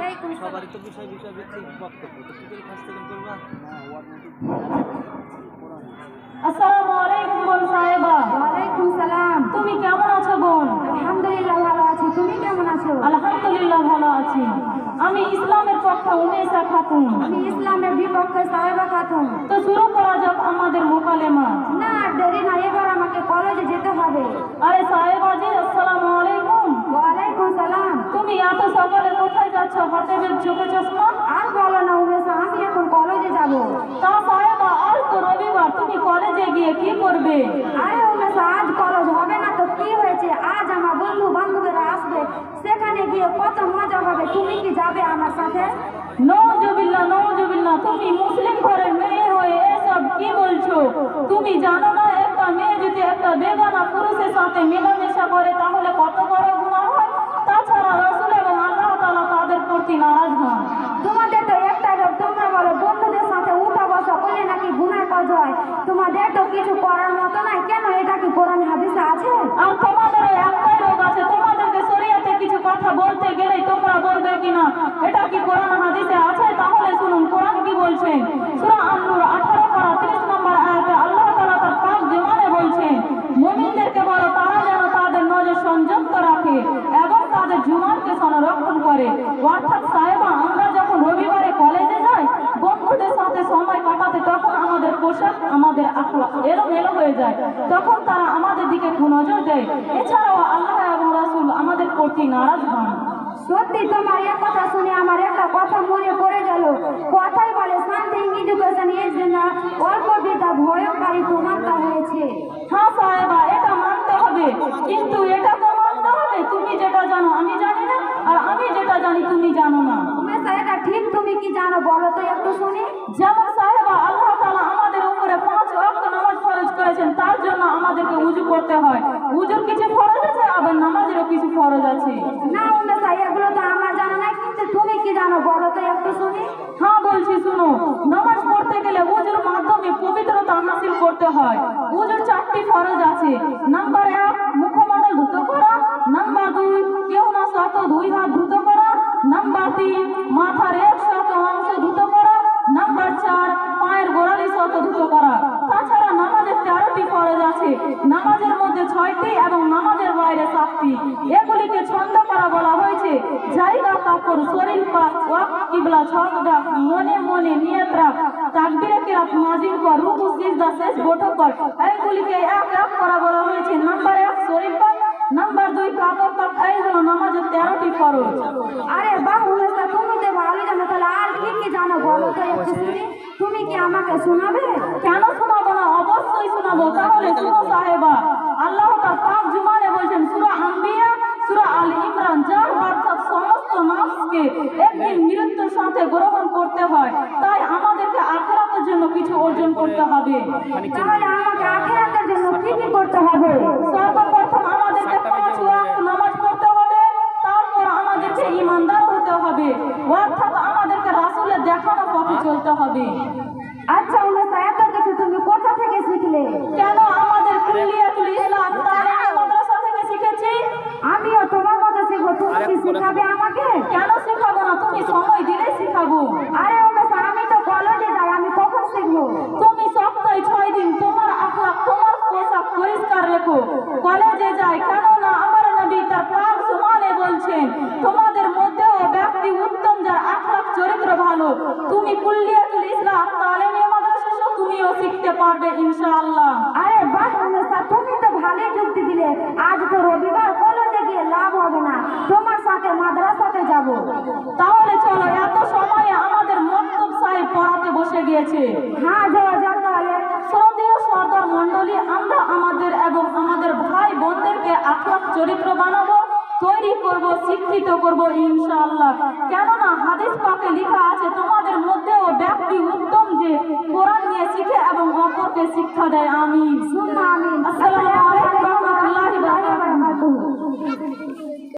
সবারই তো বিষয় বিষয় ভিত্তিক বক্তব্য, তো কি করে খাস থেকে করবা? আসসালামু আলাইকুম বোন সাহেবা। ওয়ালাইকুম সালাম। তুমি কেমন আছো বোন? আলহামদুলিল্লাহ ভালো আছি, তুমি কেমন আছো? আলহামদুলিল্লাহ ভালো আছি। আমি ইসলামের পক্ষে উমেশা খাতুন। আমি ইসলামের বিপক্ষে সাহেবা খাতুন। তো শুরু করা যাক আমাদের মোকালেমা। না দেরি না, এবার আমাকে কলেজে যেতে হবে। আরে সাহেবা জি, আসসালামু আলাইকুম। ওয়ালাইকুম সালাম। তুমি এত সকালে কোথায় যাচ্ছ? হাতে বেগ চোখে চশমা। আর বলো না উমেশা, আমি এখন কলেজে যাব। তা সাহেবা, আজ তো রবিবার, তুমি কলেজে গিয়ে কি করবে? আরে উমেশা, আজ কলেজ হবে না তো কি হয়েছে? আজ আমার বন্ধু বান্ধবীরা আসবে, সেখানে গিয়ে কত মজা হবে। তুমি কি যাবে আমার সাথে? নওজুবিল্লাহ নওজুবিল্লাহ, তুমি মুসলিম ঘরের মেয়ে হয়ে এসব কি বলছো? তুমি জানো না একটা মেয়ে যদি একটা বেগানা পুরুষের সাথে মেলামেশা করে তাহলে কত বড় গুনাহ হয়? তাছাড়া রাসূল এবং আল্লাহ তাআলা তাদের প্রতি নারাজ হন। তোমাদের তো একটা রোগ, তোমরা বলো বন্ধুদের সাথে উঠা বসা করলে নাকি গুনাহ কাজ হয়। তোমাদের তো কিছু করার মতো নাই, কেন এটা কি কোরআন হাদিসে আছে? আর তোমাদের একটাই রোগ আছে, তোমাদেরকে শরীয়তে কিছু কথা বলতে গেলে তোমরা বলবে কিনা এটা কি কোরআন হাদিসে আছে? তাহলে শুনুন কোরআন কি বলছেন। সূরা আন-নূর 18 পারা 30 নম্বর আয়াতে আল্লাহ তাআলা তার পাক জীবনে বলছেন, মুমিনদেরকে বলো তারা যেন তাদের নজর সংযত রাখে এবং তাদের জীবনকে সংরক্ষণ করে। অর্থাৎ সাহেবা, আমরা যখন রবিবারে কলেজে যাই বন্ধুদের সাথে সময় কাটাতে, তখন আমাদের পোশাক আমাদের আখলাক এলোমেলো হয়ে যায়, তখন তারা আমাদের দিকে কুনজর দেয়। এছাড়াও আল্লাহ এবং রাসূল আমাদের প্রতি নারাজ হন। সত্যি তোমার এই কথা শুনে আমার একটা কথা মনে পড়ে গেল। কথাই বলে সামথিং এডুকেশন ইজ না অল্প বিদ্যা ভয়ঙ্করী প্রমাণিত হয়েছে। হ্যাঁ সাহেবা, এটা মানতে হবে, কিন্তু এটা তো মানতে হবে তুমি যেটা জানো আমি জানি না, আর আমি যেটা জানি তুমি জানো না। উমেশা, এটা ঠিক তুমি কি জানো বলো তো একটু শুনি। যেমন সাহেবা, আল্লাহ তাআলা আমাদের উপরে 5 ওয়াক্ত নামাজ ফরজ করেছেন, তার জন্য আমাদেরকে ওযু করতে হয়। ওযুর কিছু ফরজ আছে, আবার নামাজেরও কিছু ফরজ আছে। না উমেশা, এগুলো তো আমার জানা নাই, কিন্তু তুমি কি জানো বলো তো একটু শুনি। হ্যাঁ বলছি, শুনো। নামাজ পড়তে গেলে ওযুর মাধ্যমে পবিত্রতা হাসিল করতে হয়। ওযুর 4টি ফরজ আছে। নাম্বার 1 মুখমণ্ডল ধুত করা, নাম্বার 2 কেউ না শত 2 হাত ধুত করা, নাম্বার 3 মাথার 100 অংশ ধুত করা, নাম্বার 4 পায়ের গোড়ালি শত ধুত করা। তাছাড়া নামাজের 13টি ফরজ আছে। নামাজের মধ্যে 6টি এবং নামাজের বাইরে 7টি। এগুলিকে ছন্দ করা বলা হয়েছে। জায়গা, কাপড়, শরীর পাক, ওয়াক্ত, কিবলা, ছন্দা, মনে মনে নিয়ত রাখ, তাকবীরে কিরাত নাযিল কর, রুকু সিজদা শেষ বৈঠক কর। এইগুলিকে এক এক করা বলা হয়েছে। নাম্বার 1 শরীর পাক, নাম্বার 2 কাপড় পাক। এই হলো নামাজের 13টি ফরজ। আরে বাহ উমেশা, তুমি তো ভালোই জানো, তাহলে আর কি কি জানো বলো তো একটু শুনি। তুমি কি আমাকে শোনাবে? কেন শোনাবো না, অবশ্যই শোনাবো। তাহলে শুনো সাহেবা, আল্লাহ তার পাক জুমানে বলছেন সূরা আম্বিয়া সূরা আল ইমরান, যার অর্থাৎ সমস্ত নফসকে একদিন মৃত্যুর সাথে গ্রহণ করতে হয়, তাই আমাদেরকে আখিরাতের জন্য কিছু অর্জন করতে হবে। তাহলে আমাকে আখিরাতের জন্য কি কি করতে হবে? সর্বপ্রথম আমাদেরকে 5 ওয়াক্ত নামাজ পড়তে হবে, তারপর আমাদেরকে ঈমানদার হতে হবে, অর্থাৎ আমাদেরকে রাসূলের দেখানো পথে চলতে হবে। আচ্ছা উমেশা, এত কিছু তুমি কোথা থেকে শিখলে? কেন, আমাদের কুল্লিয়াতুল ইসলাম তালিম মাদ্রাসা থেকে শিখেছি। আমিও তোমার মতো শিখবো, তুমি কি শিখাবে আমাকে? কেন শেখাবো না, তুমি সময় দিলে শিখাবো। আরে উমেশা, আমি তো কলেজে যাই, আমি কখন শিখবো? তুমি সপ্তাহে 6 দিন তোমার আখলাক, তোমার পোশাক পরিষ্কার রেখো, কলেজে যাই। কেননা আমার নবী তার পাক জুমানে বলছেন, তোমাদের মধ্যেও ব্যক্তি উত্তম যার আখলাক চরিত্র ভালো। তুমি কুল্লিয়াতুল ইসলাম তালিম মাদ্রাসা তুমিও শিখতে পারবে ইনশাআল্লাহ। আরে বাহ উমেশা, তুমি তো ভালোই যুক্তি দিলে। আজ তো রবিবার, কলেজে গিয়ে লাভ হবে না, তোমার সাথে মাদ্রাসাতে যাব। তাহলে চলো, এত সময়ে আমাদের মক্তব সাহেব পড়াতে বসে গিয়েছে। হ্যাঁ যাওয়া যাক তাহলে। শ্রদ্ধেয় সর্দার মণ্ডলী, আমরা আমাদের এবং আমাদের ভাই বোনদেরকে আখলাক চরিত্র বানাবো, তৈরি করব, শিক্ষিত করব ইনশাআল্লাহ। কেননা হাদিস পাকে লেখা আছে, তোমাদের মধ্যেও ব্যক্তি উত্তম যে কোরআন নিয়ে শিখে এবং অপরকে শিক্ষা দেয়। আমিন। সুম্মা আমিন। আসসালামু আলাইকুম ওয়া রাহমাতুল্লাহি ওয়া বারাকাতুহু। বারাকাতুহু।